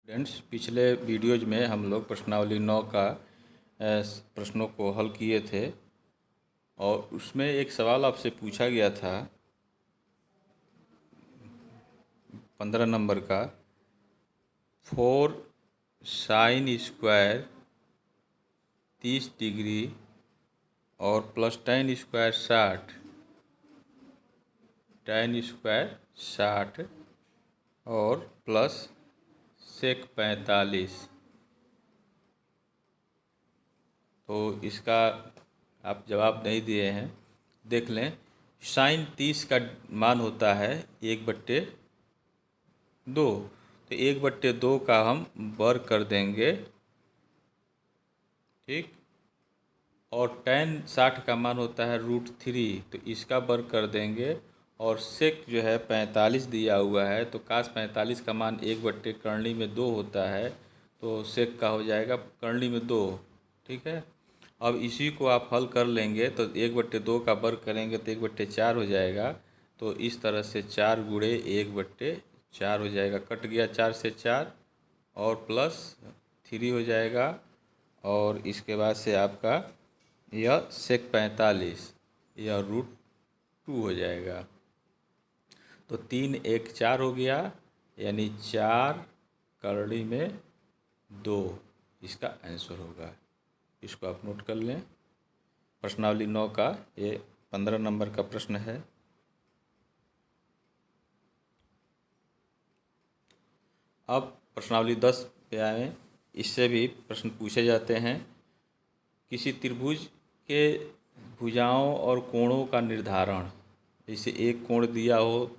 Friends, पिछले videos में हम लोग प्रश्नावली 9 का प्रश्नों को हल किए थे और उसमें एक सवाल आपसे पूछा गया था 15 नंबर का। 4 साइन स्क्वायर 30 डिग्री और plus tan square 60, tan square 60 और प्लस sec 45। तो इसका आप जवाब नहीं दिए हैं। देख लें, साइन 30 का मान होता है 1/2। तो 1/2 का हम वर्ग कर देंगे, ठीक। और tan 60 का मान होता है √3, तो इसका वर्ग कर देंगे। और सेक जो है 45 दिया हुआ है, तो काश 45 का मान 1/2 करनी में 2 होता है, तो सेक का हो जाएगा करनी में 2, ठीक है। अब इसी को आप हल कर लेंगे तो 1/2 का वर्ग करेंगे तो 1/4 हो जाएगा। तो इस तरह से 4 गुणे 1/4 हो जाएगा, कट गया 4 से 4 और प्लस 3 हो जाएगा। और इसके बाद से आपका यह sec 45 यह √2 हो जाएगा। तो 3 1 4 हो गया, यानी 4 करड़ी में 2 इसका आंसर होगा। इसको आप नोट कर लें। प्रश्नावली 9 का ये 15 नंबर का प्रश्न है। अब प्रश्नावली 10 पे आए। इससे भी प्रश्न पूछे जाते हैं। किसी त्रिभुज के भुजाओं और कोणों का निर्धारण। जैसे एक कोण दिया हो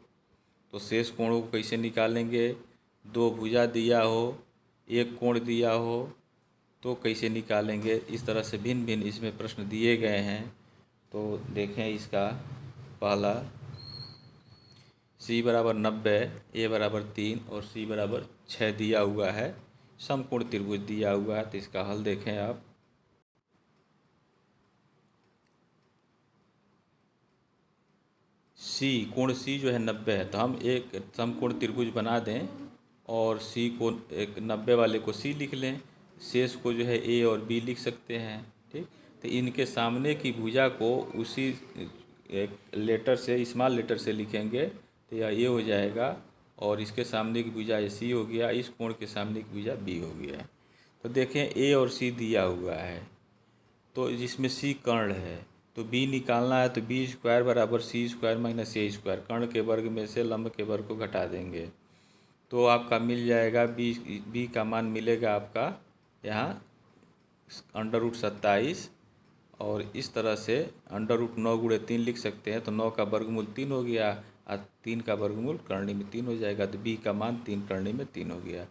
तो शेष कोणों को कैसे निकालेंगे, 2 भुजा दिया हो, एक कोण दिया हो तो कैसे निकालेंगे। इस तरह से भिन्न भिन्न इसमें प्रश्न दिए गए हैं। तो देखें, इसका पहला c बराबर 90, a बराबर 3 और c बराबर 6 दिया हुआ है। समकोण त्रिभुज दिया हुआ है। तो इसका हल देखें आप। कोण C जो है 90 है, तो हम एक समकोण त्रिभुज बना दें और C को एक 90 वाले को C लिख लें, शेष को जो है A और B लिख सकते हैं, ठीक। तो इनके सामने की भुजा को उसी एक लेटर से, स्मॉल लेटर से लिखेंगे तो यह A हो जाएगा। और इसके सामने की भुजा C हो गया, इस कोण के सामने की भुजा B हो गया। तो देखें, A और C दिया हुआ है, तो जिसमें C कर्ण है, तो B निकालना है। तो B स्क्वायर बराबर C square minus A square, कर्ण के वर्ग में से लंब के वर्ग को घटा देंगे तो आपका मिल जाएगा B का मान मिलेगा आपका यहाँ √27। और इस तरह से √9 गुणे 3 लिख सकते हैं। तो 9 का वर्गमूल 3 हो गया और 3 का वर्गमूल करनी में 3 हो जाएगा। तो B का मान 3 करनी में 3 हो गया।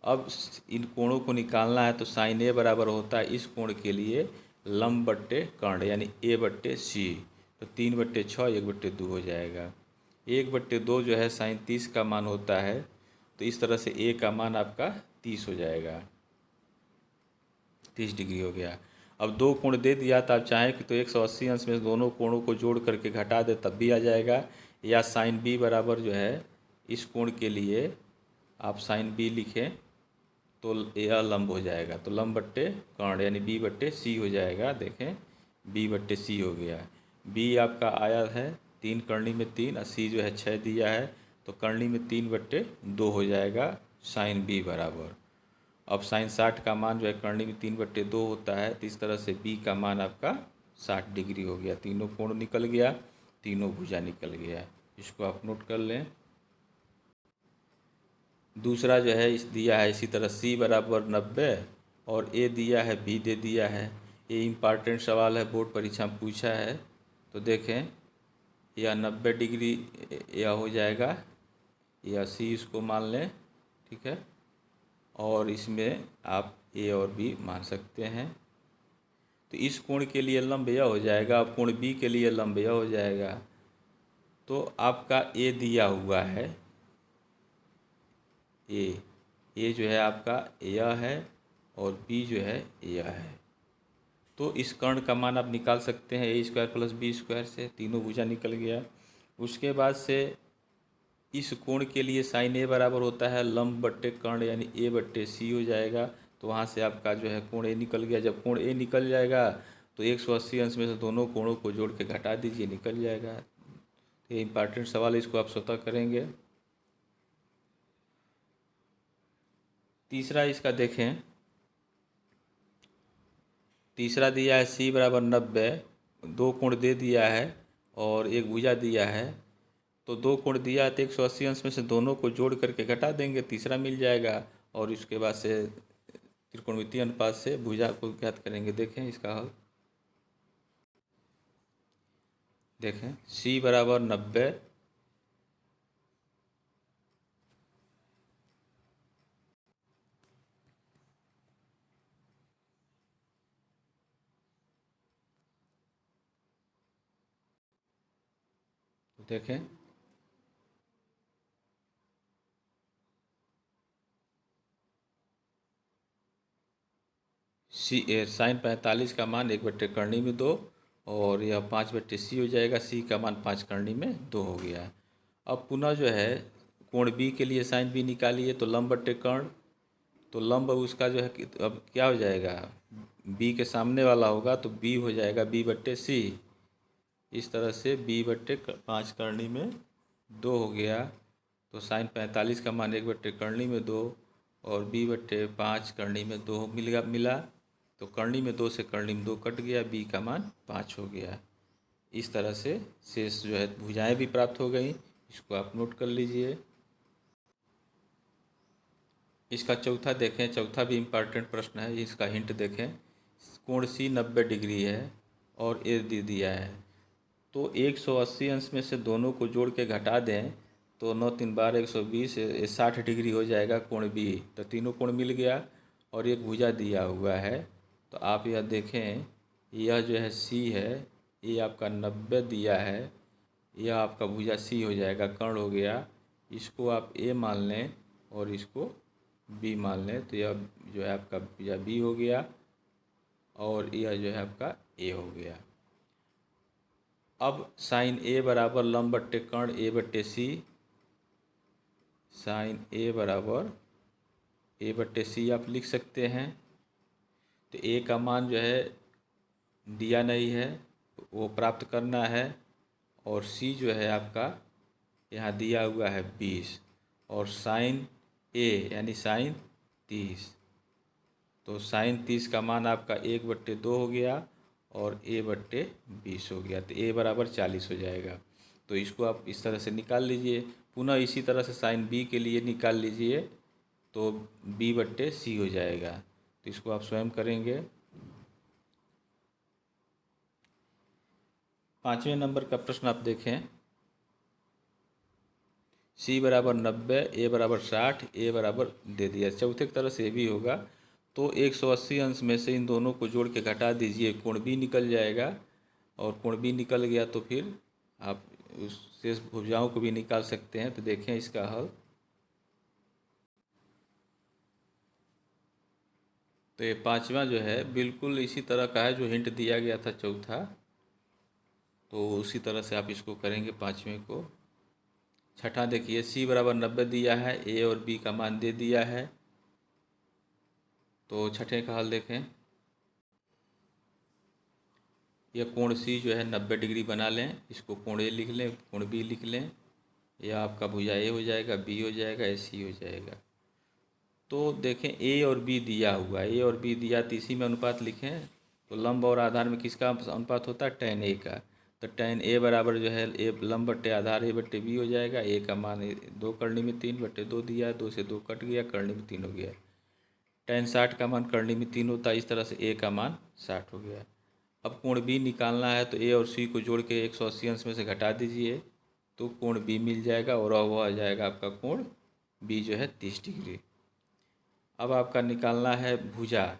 अब इन कोणों को निकालना है। तो साइन A बराबर होता है इस कोण के लिए लंब बट्टे कर्ण, यानी A/C। तो 3/6 1/2 हो जाएगा। 1/2 जो है साइन 30 का मान होता है। तो इस तरह से A का मान आपका 30 हो जाएगा, 30 डिग्री हो गया। अब 2 कोण दे दिया तो आप चाहें कि तो 180 अंश में दोनों कोणों को जोड़ करके घटा दे तब भी आ जाएगा। या साइन B बराबर जो है इस कोण के लिए आप साइन B लिखें तो यह लंब हो जाएगा। तो लंब बट्टे कर्ण यानी B/C हो जाएगा। देखें, B/C हो गया। B आपका आया है 3 करनी में 3 और C जो है 6 दिया है, तो करनी में 3/2 हो जाएगा साइन B बराबर। अब साइन 60 का मान जो है करनी में 3/2 होता है। तो इस तरह से B का मान आपका 60 डिग्री हो गया। तीनों कोण निकल गया, तीनों भुजा निकल गया। इसको आप नोट कर लें। दूसरा जो है इस दिया है इसी तरह C बराबर 90 और A दिया है, B दे दिया है। ये इम्पॉर्टेंट सवाल है, बोर्ड परीक्षा में पूछा है। तो देखें, यह 90 डिग्री यह हो जाएगा, या C इसको मान लें, ठीक है। और इसमें आप A और B मान सकते हैं। तो इस कोण के लिए लंब यह हो जाएगा, अब कोण B के लिए लंब यह हो जाएगा। तो आपका A दिया हुआ है, ए जो है आपका यह है और B जो है यह है। तो इस कर्ण का मान आप निकाल सकते हैं A² + B² से, तीनों भुजा निकल गया। उसके बाद से इस कोण के लिए साइन ए बराबर होता है लंब बट्टे कर्ण यानी ए बट्टे सी हो जाएगा। तो वहाँ से आपका जो है कोण ए निकल गया। जब कोण ए निकल जाएगा तो 180 अंश में से दोनों कोणों को जोड़ के घटा दीजिए, निकल जाएगा। ये इम्पॉर्टेंट सवाल है, इसको आप स्वतः करेंगे। तीसरा इसका देखें, तीसरा दिया है सी बराबर 90, दो कोण दे दिया है और एक भुजा दिया है। तो दो कोण दिया है तो 180 अंश में से दोनों को जोड़ करके घटा देंगे, तीसरा मिल जाएगा। और इसके बाद से त्रिकोणमितीय अनुपात से भुजा को ज्ञात करेंगे। देखें इसका हल, देखें सी बराबर 90, देखें सी साइन 45 का मान 1/2 करनी में 2 और यह 5/c हो जाएगा। सी का मान 5 करनी में 2 हो गया। अब पुनः जो है कोण बी के लिए साइन बी निकालिए, तो लंब बट्टे कर्ण, तो लंब उसका जो है अब क्या हो जाएगा, बी के सामने वाला होगा तो बी हो जाएगा b/c। इस तरह से b/5 करनी में 2 हो गया। तो साइन 45 का मान 1/2 करनी में 2 और b/5 करनी में 2 मिला। तो करनी में 2 से करनी में 2 कट गया, b का मान 5 हो गया। इस तरह से शेष जो है भुजाएं भी प्राप्त हो गई। इसको आप नोट कर लीजिए। इसका चौथा देखें, चौथा भी इम्पॉर्टेंट प्रश्न है, इसका हिंट देखें। कोण सी 90 डिग्री है और ए दे दिया है। तो 180 अंश में से दोनों को जोड़ के घटा दें तो 9 3 12 120 60 डिग्री हो जाएगा कोण बी। तो तीनों कोण मिल गया और एक भुजा दिया हुआ है। तो आप यह देखें, यह जो है सी है, ये आपका 90 दिया है, यह आपका भुजा सी हो जाएगा, कर्ण हो गया। इसको आप ए मान लें और इसको बी मान लें, तो यह जो है आपका भुजा बी हो गया और यह जो है आपका ए हो गया। अब साइन ए बराबर लंब बट्टे कर्ण a/c, साइन ए बराबर a/c आप लिख सकते हैं। तो ए का मान जो है दिया नहीं है, वो प्राप्त करना है। और सी जो है आपका यहाँ दिया हुआ है 20 और साइन ए यानी साइन 30। तो साइन 30 का मान आपका 1/2 हो गया और a/20 हो गया। तो a बराबर 40 हो जाएगा। तो इसको आप इस तरह से निकाल लीजिए। पुनः इसी तरह से साइन b के लिए निकाल लीजिए, तो b/c हो जाएगा। तो इसको आप स्वयं करेंगे। 5वें नंबर का प्रश्न आप देखें, c बराबर 90, a बराबर 60, a बराबर दे दिया। चौथे की तरह से भी होगा। तो 180 अंश में से इन दोनों को जोड़ के घटा दीजिए, कोण बी निकल जाएगा। और कोण बी निकल गया तो फिर आप उस शेष भुजाओं को भी निकाल सकते हैं। तो देखें इसका हल। तो ये पांचवा जो है बिल्कुल इसी तरह का है जो हिंट दिया गया था चौथा। तो उसी तरह से आप इसको करेंगे पाँचवें को। छठा देखिए, सी बराबर 90 दिया है, ए और बी का मान दे दिया है। तो छठे का हल देखें। यह कोण सी जो है 90 डिग्री बना लें, इसको कोण ए लिख लें, कोण बी लिख लें। यह आपका भुजा ए हो जाएगा, बी हो जाएगा, ए सी हो जाएगा। तो देखें ए और बी दिया हुआ है, ए और बी दिया तो इसी में अनुपात लिखें। तो लंब और आधार में किसका अनुपात होता है, tan ए का। तो tan ए बराबर जो है ए लंब बट्टे आधार a/b हो जाएगा। ए का मान 2 करनी में 3/2 दिया है, 2 से 2 कट गया, करनी में 3 हो गया। tan 60 का मान करनी में 3 होता है। इस तरह से ए का मान 60 हो गया। अब कोण बी निकालना है, तो ए और सी को जोड़ के 180 अंश में से घटा दीजिए, तो कोण बी मिल जाएगा और वह आ जाएगा आपका कोण बी जो है 30 डिग्री। अब आपका निकालना है भुजा,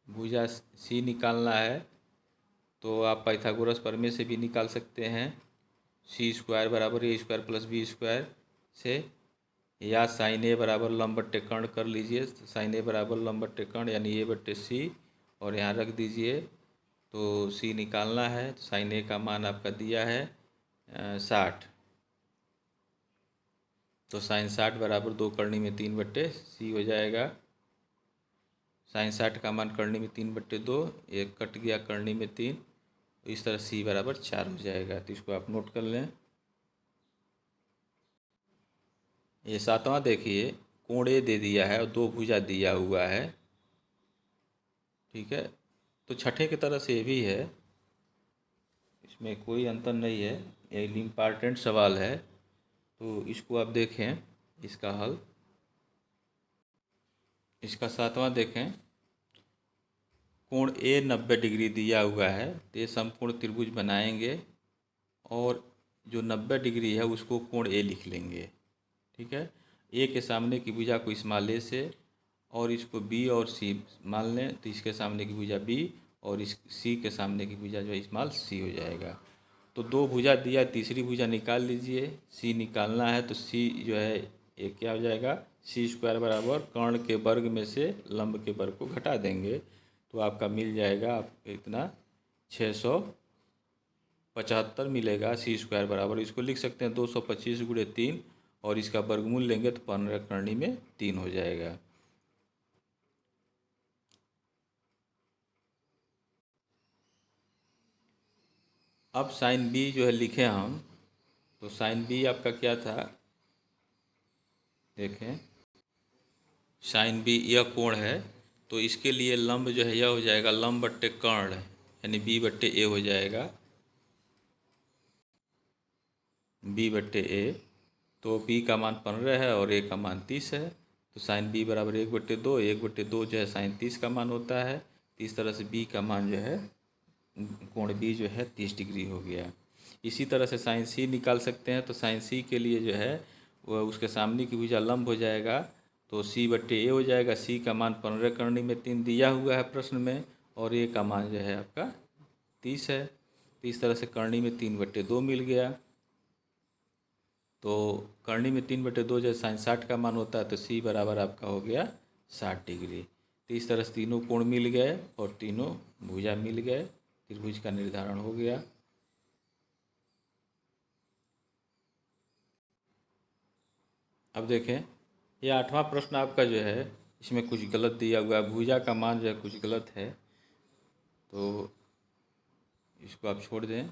भुजा सी निकालना है। तो आप पाइथागोरस प्रमेय से भी निकाल सकते हैं। c² बराबर a² प्लस b² से, या साइन ए बराबर लंब बट्टे कर्ण कर लीजिए। साइन ए बराबर लंब बट्टे कर्ण यानी a/c और यहाँ रख दीजिए। तो c निकालना है, तो साइन ए का मान आपका दिया है 60। तो साइन 60 बराबर 2 करनी में 3/c हो जाएगा। साइन 60 का मान करनी में 3/2, एक कट गया करनी में 3, तो इस तरह c बराबर 4 हो जाएगा। तो इसको आप नोट कर लें। ये सातवां देखिए, कोण ए दे दिया है और 2 भुजा दिया हुआ है, ठीक है। तो छठे की तरह से ये भी है, इसमें कोई अंतर नहीं है, ये इम्पॉर्टेंट सवाल है। तो इसको आप देखें, इसका हल। इसका सातवां देखें, कोण ए 90 डिग्री दिया हुआ है, तो ये समकोण त्रिभुज बनाएंगे और जो 90 डिग्री है उसको कोण ए लिख लेंगे, ठीक है। ए के सामने की भुजा को स्मॉल ए से और इसको बी और सी मान लें, तो इसके सामने की भुजा बी और इस सी के सामने की भुजा जो है स्मॉल सी हो जाएगा। तो 2 भुजा दिया, तीसरी भुजा निकाल लीजिए। सी निकालना है तो सी जो है ये क्या हो जाएगा, c² बराबर कर्ण के वर्ग में से लंब के वर्ग को घटा देंगे, तो आपका मिल जाएगा आप इतना 675 मिलेगा। c² बराबर इसको लिख सकते हैं 225 × 3 और इसका वर्गमूल लेंगे तो 15 करनी में 3 हो जाएगा। अब साइन बी जो है लिखें हम, तो साइन बी आपका क्या था, देखें साइन बी यह कोण है, तो इसके लिए लंब जो है यह हो जाएगा लंब बट्टे कर्ण, यानी b/a हो जाएगा, b/a। तो b का मान 15 है और a का मान 30 है, तो साइन b बराबर 1/2, 1/2 जो है साइन 30 का मान होता है। तो इस तरह से b का मान जो है कोण b जो है 30 डिग्री हो गया। इसी तरह से साइन c निकाल सकते हैं, तो साइन c के लिए जो है वह उसके सामने की भुजा लंब हो जाएगा, तो c/a हो जाएगा। c का मान 15 करनी में 3 दिया हुआ है प्रश्न में और a का मान जो है आपका 30 है। तो इस तरह से करनी में 3/2 मिल गया। तो करनी में 3/2 जो साइन 60 का मान होता है, तो c बराबर आपका हो गया 60 डिग्री। तो इस तरह से तीनों कोण मिल गए और तीनों भुजा मिल गए, त्रिभुज का निर्धारण हो गया। अब देखें, ये 8वां प्रश्न आपका जो है इसमें कुछ गलत दिया हुआ है, भुजा का मान जो है कुछ गलत है, तो इसको आप छोड़ दें।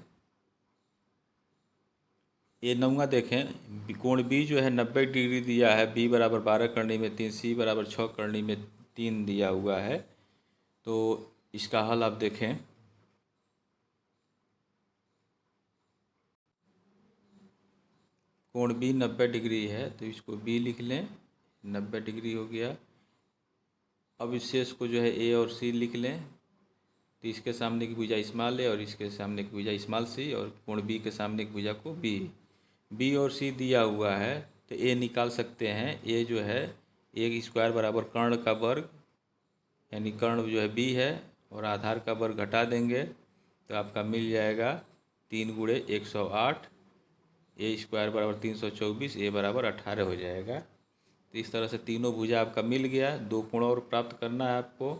ये 9वां देखें, कोण बी जो है 90 डिग्री दिया है, बी बराबर 12 करनी में 3, सी बराबर 6 करनी में 3 दिया हुआ है। तो इसका हल आप देखें, कोण बी 90 डिग्री है, तो इसको बी लिख लें, 90 डिग्री हो गया। अब इस शेष को जो है ए और सी लिख लें, तो इसके सामने की भुजा स्मॉल ए और इसके सामने की भुजा स्मॉल सी और कोण बी के सामने की भुजा को बी और सी दिया हुआ है, तो ए निकाल सकते हैं। ए जो है a² बराबर कर्ण का वर्ग, यानी कर्ण जो है b है और आधार का वर्ग घटा देंगे, तो आपका मिल जाएगा 3 × 108, a² बराबर 324, a बराबर 18 हो जाएगा। तो इस तरह से तीनों भुजा आपका मिल गया। 2 कोण और प्राप्त करना है आपको।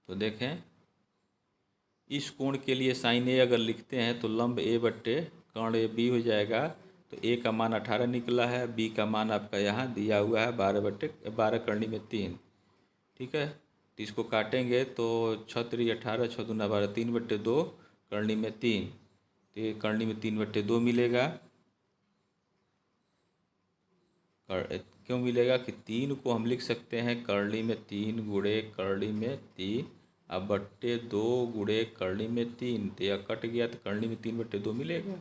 तो देखें, इस कोण के लिए साइन ए अगर लिखते हैं तो लंब a/, कर्ण ए b हो जाएगा। तो a का मान 18 निकला है, b का मान आपका यहाँ दिया हुआ है 12 करनी में 3, ठीक है। तो इसको काटेंगे तो 6 × 18, 6 × 2 = 12, 3/2 करनी में 3, तो ये करनी में 3/2 मिलेगा। क्यों मिलेगा कि 3 को हम लिख सकते हैं करनी में 3 × करनी में 3 अब बट्टे 2 × करनी में 3, तो यह कट गया तो करनी में 3/2 मिलेगा।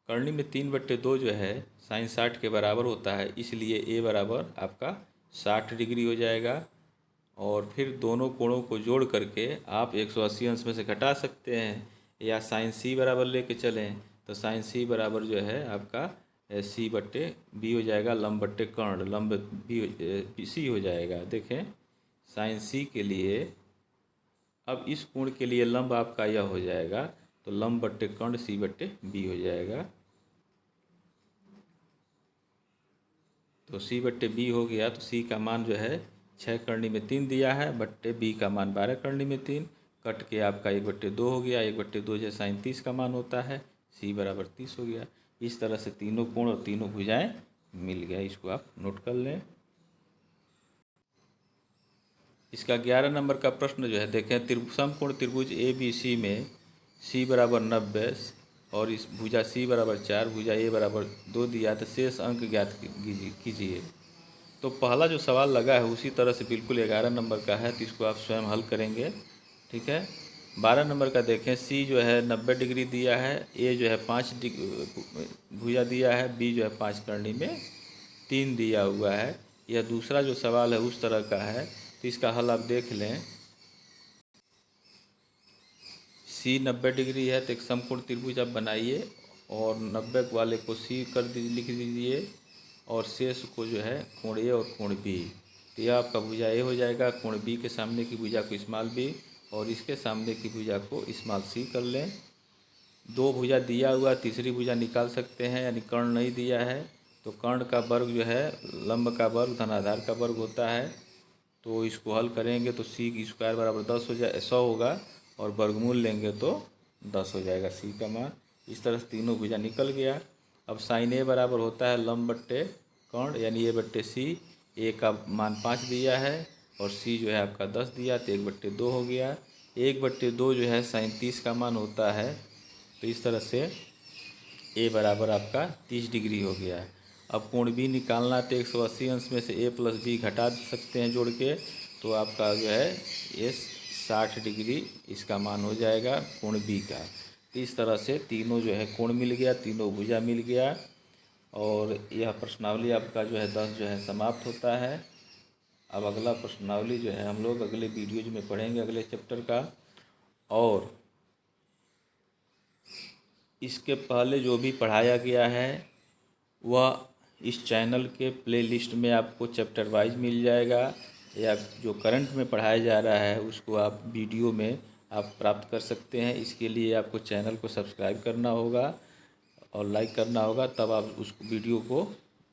करनी में 3/2 जो है साइन 60 के बराबर होता है, इसलिए a बराबर आपका 60 डिग्री हो जाएगा। और फिर दोनों कोणों को जोड़ करके आप 180 अंश में से घटा सकते हैं, या साइन c बराबर लेके चलें, तो साइन c बराबर जो है आपका c/b हो जाएगा, लंब बट्टे कर्ण, लंब b c हो जाएगा। देखें, साइन c के लिए अब इस कोण के लिए लंब आपका यह हो जाएगा, तो लंब बट्टे कर्ण c/b हो जाएगा। तो c/b हो गया, तो c का मान जो है 6 करनी में 3 दिया है, बट्टे b का मान 12 करनी में 3, कट के आपका 1/2 हो गया। 1/2 जो साइन 30 का मान होता है, सी बराबर 30 हो गया। इस तरह से तीनों कोण और तीनों भुजाएं मिल गया। इसको आप नोट कर लें। इसका 11 नंबर का प्रश्न जो है देखें, समकोण त्रिभुज ए बी सी में सी बराबर 90 और इस भुजा सी बराबर 4, भुजा ए बराबर 2 दिया, तो शेष अंक ज्ञात कीजिए। तो पहला जो सवाल लगा है उसी तरह से बिल्कुल 11 नंबर का है, तो इसको आप स्वयं हल करेंगे। ठीक है। 12 नंबर का देखें, सी जो है 90 डिग्री दिया है, ए जो है 5 भुजा दिया है, बी जो है 5 करनी में 3 दिया हुआ है। यह दूसरा जो सवाल है उस तरह का है, तो इसका हल आप देख लें। सी 90 डिग्री है तो एक समकोण त्रिभुज आप बनाइए और 90 वाले को सी लिख दीजिए और शेष को जो है कोण ए और कोण बी। तो यह आपका भुजा ए हो जाएगा, कोण बी के सामने की भुजा को स्मॉल बी और इसके सामने की भुजा को स्मॉल सी कर लें। 2 भुजा दिया हुआ, तीसरी भुजा निकाल सकते हैं, यानी कर्ण नहीं दिया है तो कर्ण का वर्ग जो है लंब का वर्ग धनाधार का वर्ग होता है। तो इसको हल करेंगे तो सी की स्क्वायर बराबर 100 होगा और वर्गमूल लेंगे तो 10 हो जाएगा सी का मान। इस तरह से तीनों भुजा निकल गया। अब साइन ए बराबर होता है लंब बट्टे कर्ण, यानी ए बट्टे सी। ए का मान 5 दिया है और सी जो है आपका 10 दिया, तो 1/2 हो गया। 1/2 जो है साइन 30 का मान होता है। तो इस तरह से ए बराबर आपका 30 डिग्री हो गया। अब कोण बी निकालना, तो 180 अंश में से ए प्लस बी घटा सकते हैं जोड़ के, तो आपका जो है ये 60 डिग्री इसका मान हो जाएगा कोण बी का। तो इस तरह से तीनों जो है कोण मिल गया, तीनों भुजा मिल गया और यह प्रश्नावली आपका जो है 10 जो है समाप्त होता है। अब अगला प्रश्नावली जो है हम लोग अगले वीडियोज में पढ़ेंगे अगले चैप्टर का। और इसके पहले जो भी पढ़ाया गया है वह इस चैनल के प्लेलिस्ट में आपको चैप्टर वाइज मिल जाएगा, या जो करंट में पढ़ाया जा रहा है उसको आप वीडियो में आप प्राप्त कर सकते हैं। इसके लिए आपको चैनल को सब्सक्राइब करना होगा और लाइक करना होगा, तब आप उस वीडियो को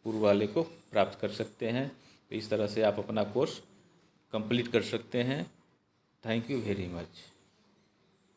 पूर्व वाले को प्राप्त कर सकते हैं। तो इस तरह से आप अपना कोर्स कंप्लीट कर सकते हैं। Thank you very much.